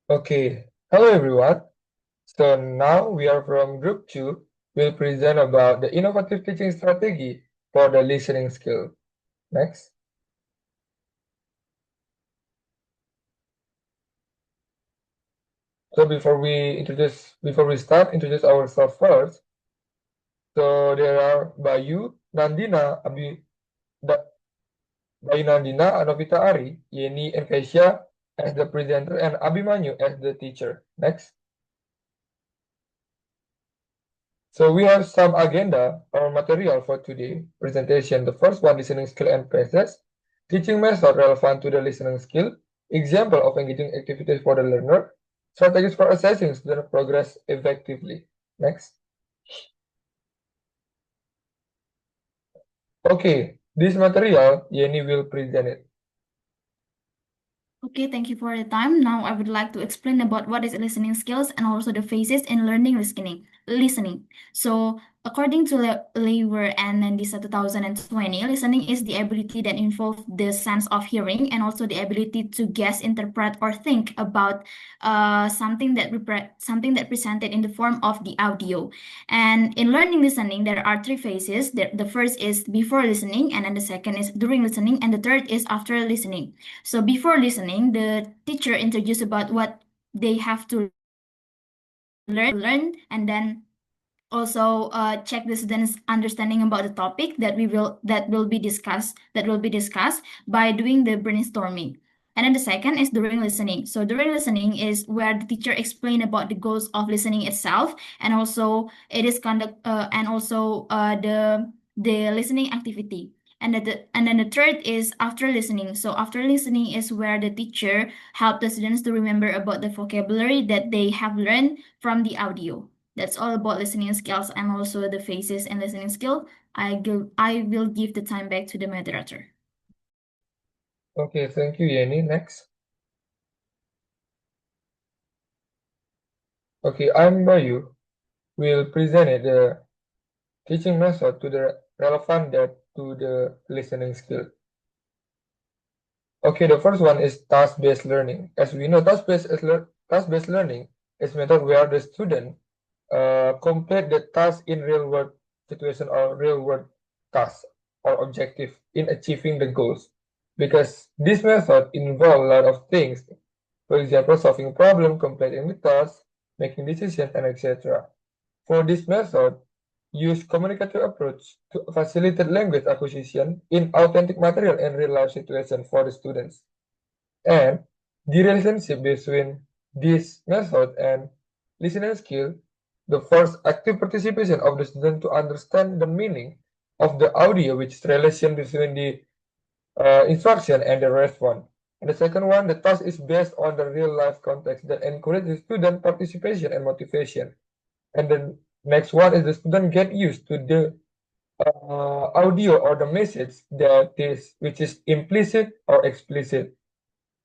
Okay, hello everyone. So now we are from group 2. We'll present about the innovative teaching strategy for the listening skill. Next. So before we start, introduce ourselves first. So there are Bayu, Nandina, Bayu Nandina, Novita Ari, Yeni and Kaesya as the presenter and Abimanyu as the teacher. Next. So we have some agenda or material for today presentation. The first one, listening skill and process, teaching method relevant to the listening skill, example of engaging activities for the learner, strategies for assessing student progress effectively. Next. Okay, this material, Yeni will present it. Okay, thank you for the time. Now I would like to explain about what is listening skills and also the phases in learning listening. So according to Lever and Nandina 2020, listening is the ability that involves the sense of hearing and also the ability to guess, interpret, or think about something that presented in the form of the audio. And in learning listening, there are three phases. The first is before listening, and then the second is during listening, and the third is after listening. So before listening, the teacher introduced about what they have to learn, and then also check the students' understanding about the topic that will be discussed by doing the brainstorming. And then the second is during listening. So during listening is where the teacher explain about the goals of listening itself, and also it is conduct and also the listening activity. And then the third is after listening. So after listening is where the teacher help the students to remember about the vocabulary that they have learned from the audio. That's all about listening skills and also the phases and listening skill. I will give the time back to the moderator. Okay, thank you, Yeni. Next. Okay, I'm Bayu. Will present the teaching method to the relevant that to the listening skill. Okay, the first one is task-based learning. As we know, task-based learning is method where the student complete the task in real-world situation or real-world task or objective in achieving the goals. Because this method involve a lot of things. For example, solving problem, completing the task, making decisions, and etc. For this method, use communicative approach to facilitate language acquisition in authentic material and real-life situation for the students. And the relationship between this method and listening skill, the first active participation of the student to understand the meaning of the audio, which is relation between the instruction and the response. And the second one, the task is based on the real life context that encourages student participation and motivation. And the next one is the student get used to the audio or the message which is implicit or explicit.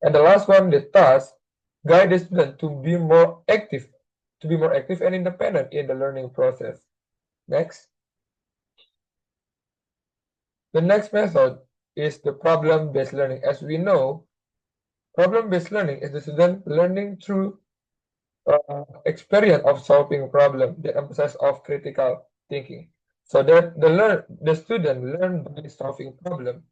And the last one, the task, guide the student to be more active and independent in the learning process. Next. The next method is the problem-based learning. As we know, problem-based learning is the student learning through experience of solving problem that emphasizes of critical thinking. So that the student learn by solving problem.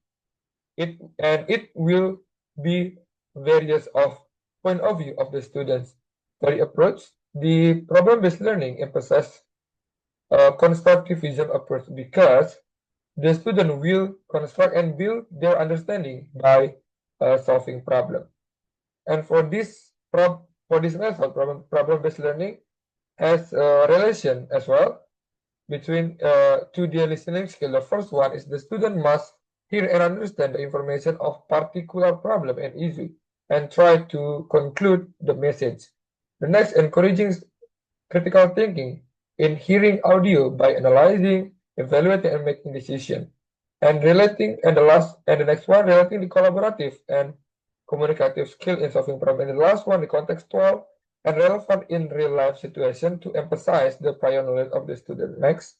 It will be various of point of view of the students. For the approach, the problem-based learning emphasizes constructivism approach because the student will construct and build their understanding by solving problem. And for this method, problem-based learning has a relation as well between to the listening skill. The first one is the student must hear and understand the information of particular problem and issue and try to conclude the message. The next, encouraging critical thinking in hearing audio by analyzing, evaluating, and making decision. And the next one, relating the collaborative and communicative skill in solving problem. And the last one, the contextual and relevant in real life situation to emphasize the prior knowledge of the student. Next.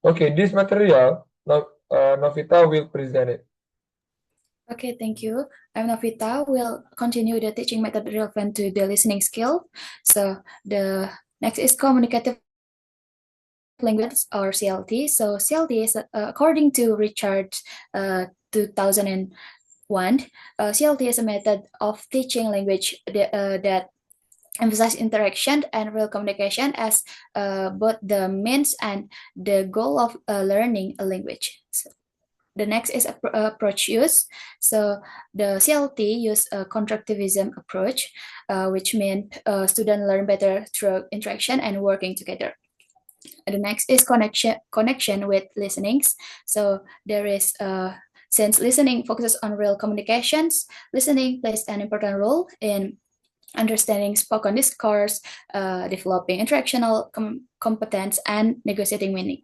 Okay, this material, Novita will present it. Okay, thank you. I'm Novita. We'll continue the teaching method relevant to the listening skill. So the next is communicative language or CLT. So CLT is according to Richard 2001. CLT is a method of teaching language that emphasize interaction and real communication as both the means and the goal of learning a language. So the next is approach use. So the CLT use a constructivism approach, which means students learn better through interaction and working together. The next is connection with listenings. So there is since listening focuses on real communications, listening plays an important role in understanding spoken discourse, developing interactional competence, and negotiating meaning.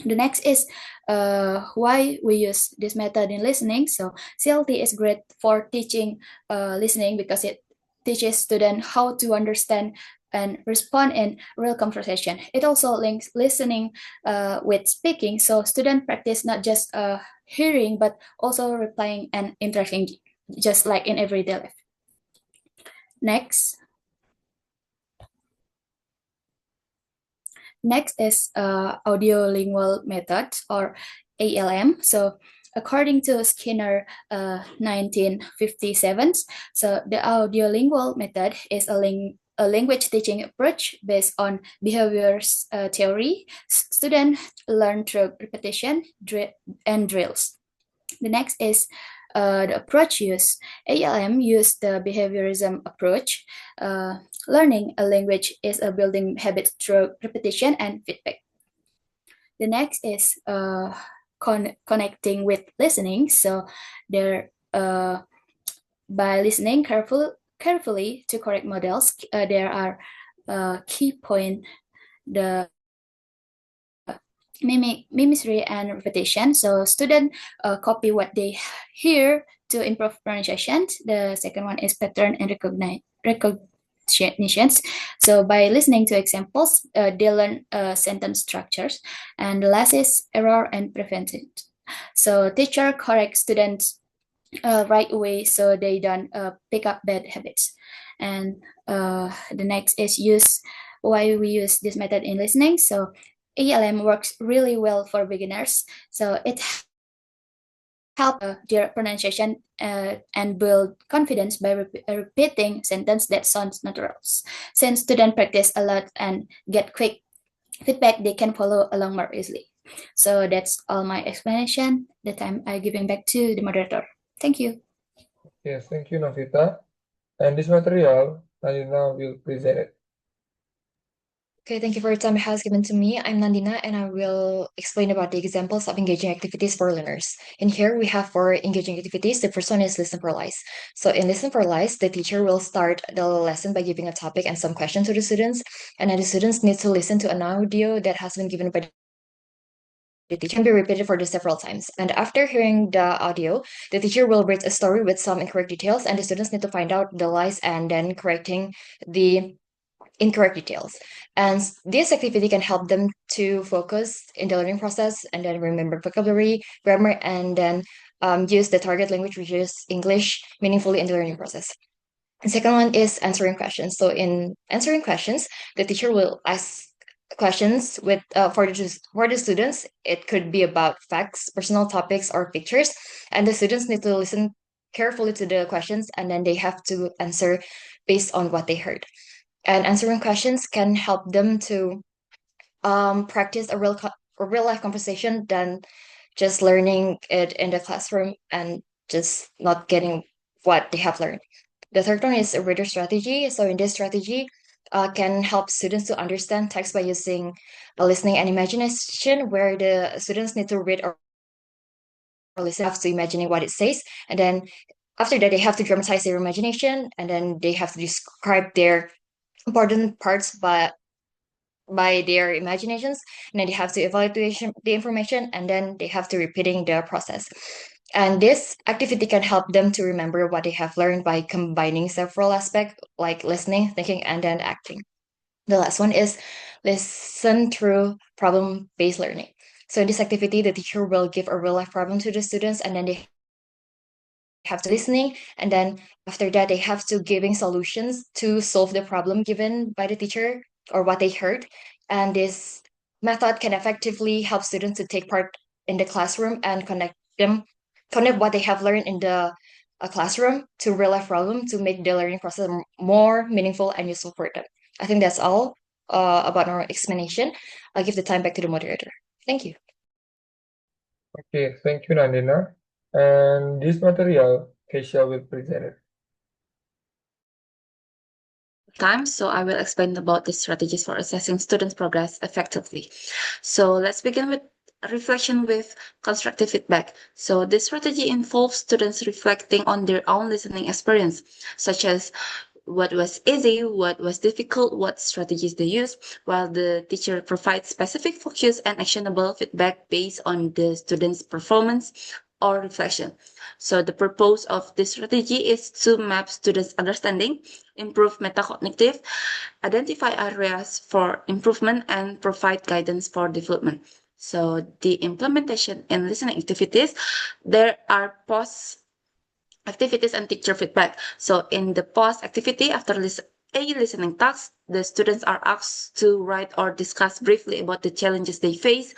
The next is why we use this method in listening. So CLT is great for teaching listening because it teaches students how to understand and respond in real conversation. It also links listening with speaking, so students practice not just hearing but also replying and interacting, just like in everyday life. Next. Next is audiolingual method or ALM. So according to Skinner 1957, so the audiolingual method is a language teaching approach based on behaviors theory. Students learn through repetition and drills. The next is the approach use. ALM use the behaviorism approach. Learning a language is a building habit through repetition and feedback. The next is connecting with listening. So there, by listening carefully to correct models, there are key point the mimicry and repetition. So students copy what they hear to improve pronunciation. The second one is pattern and recognitions. So by listening to examples, they learn sentence structures. And the last is error and prevention. So teacher corrects students right away so they don't pick up bad habits. And the next is why we use this method in listening. So ALM works really well for beginners. So it helps their pronunciation and build confidence by repeating sentence that sounds natural. Since students practice a lot and get quick feedback, they can follow along more easily. So that's all my explanation. The time I'm giving back to the moderator. Thank you. Yes, thank you, Novita. And this material, Nandina will present it. Okay, thank you for your time it has given to me. I'm Nandina and I will explain about the examples of engaging activities for learners. In here, we have four engaging activities. The first one is Listen for Lies. So in Listen for Lies, the teacher will start the lesson by giving a topic and some questions to the students. And then the students need to listen to an audio that has been given by the teacher, can be repeated for the several times. And after hearing the audio, the teacher will read a story with some incorrect details and the students need to find out the lies and then correcting the incorrect details. And this activity can help them to focus in the learning process and then remember vocabulary, grammar, and then use the target language, which is English, meaningfully in the learning process. The second one is answering questions. So in answering questions, the teacher will ask questions with for the students. It could be about facts, personal topics, or pictures, and the students need to listen carefully to the questions, and then they have to answer based on what they heard. And answering questions can help them to practice a real life conversation than just learning it in the classroom and just not getting what they have learned. The third one is a reader strategy. So in this strategy, can help students to understand text by using listening and imagination, where the students need to read or listen have to imagining what it says, and then after that they have to dramatize their imagination, and then they have to describe their important parts by their imaginations, and then they have to evaluate the information, and then they have to repeating the process. And this activity can help them to remember what they have learned by combining several aspects like listening, thinking, and then acting. The last one is listen through problem-based learning. So in this activity, the teacher will give a real life problem to the students, and then they have to listening, and then after that they have to giving solutions to solve the problem given by the teacher or what they heard. And this method can effectively help students to take part in the classroom and connect what they have learned in the classroom to real life problem to make the learning process more meaningful and useful for them. I think that's all about our explanation. I'll give the time back to the moderator. Thank you. Okay, thank you, Nandina. And this material, Kaesya will present it. Time, so I will explain about the strategies for assessing students' progress effectively. So let's begin with reflection with constructive feedback. So this strategy involves students reflecting on their own listening experience, such as what was easy, what was difficult, what strategies they use, while the teacher provides specific focus and actionable feedback based on the student's performance or reflection. So the purpose of this strategy is to map students' understanding, improve metacognitive, identify areas for improvement, and provide guidance for development. So the implementation in listening activities, there are post activities and teacher feedback. So in the post activity, after a listening task, the students are asked to write or discuss briefly about the challenges they face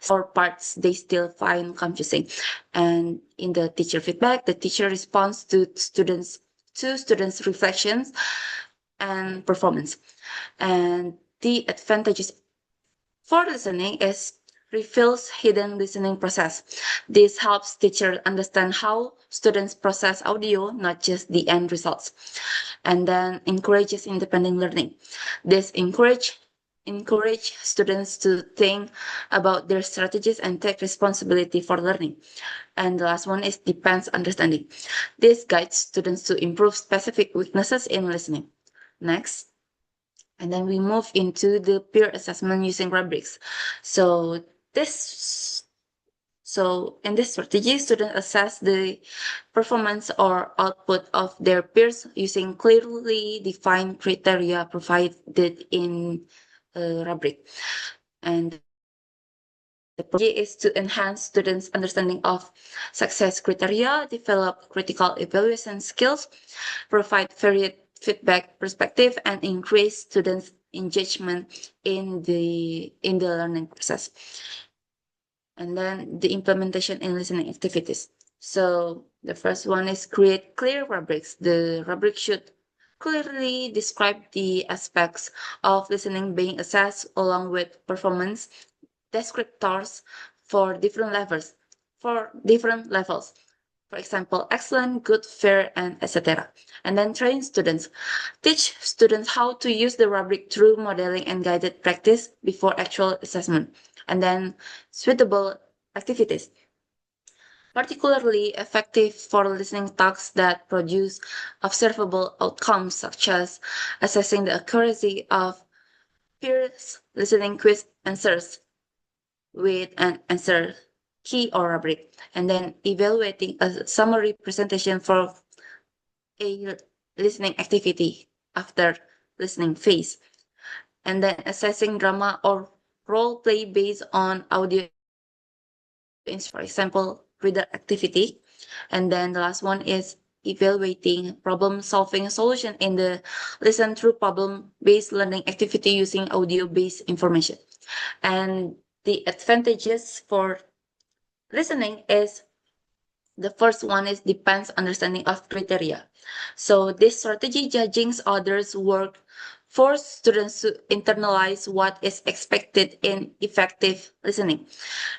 or parts they still find confusing. And in the teacher feedback, the teacher responds to students' reflections and performance. And the advantages for listening is reveals hidden listening process. This helps teachers understand how students process audio, not just the end results. And then encourages independent learning. This encourage students to think about their strategies and take responsibility for learning. And the last one is depends understanding. This guides students to improve specific weaknesses in listening. Next. And then we move into the peer assessment using rubrics. So in this strategy, students assess the performance or output of their peers using clearly defined criteria provided in a rubric. And the strategy is to enhance students' understanding of success criteria, develop critical evaluation skills, provide varied feedback perspective, and increase students' engagement in the learning process. And then the implementation in listening activities. So the first one is create clear rubrics. The rubric should clearly describe the aspects of listening being assessed along with performance descriptors for different levels. For example, excellent, good, fair, and etc. And then train students. Teach students how to use the rubric through modeling and guided practice before actual assessment. And then suitable activities. Particularly effective for listening tasks that produce observable outcomes, such as assessing the accuracy of peers' listening quiz answers with an answer key or rubric, and then evaluating a summary presentation for a listening activity after listening phase, and then assessing drama or role play based on audio, for example, reader activity. And then the last one is evaluating problem solving solution in the listen through problem based learning activity using audio based information. And the advantages for listening is the first one is depends understanding of criteria. So this strategy judging others' work force students to internalize what is expected in effective listening.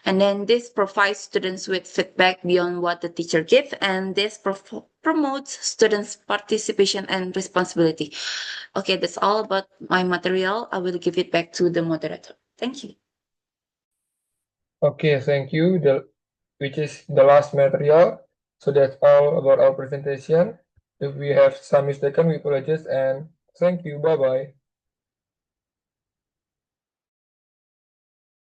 And then this provides students with feedback beyond what the teacher gives, and this promotes students' participation and responsibility. Okay, that's all about my material. I will give it back to the moderator. Thank you. Okay, thank you. Which is the last material. So that's all about our presentation. If we have some mistaken, we apologize and thank you. Bye-bye.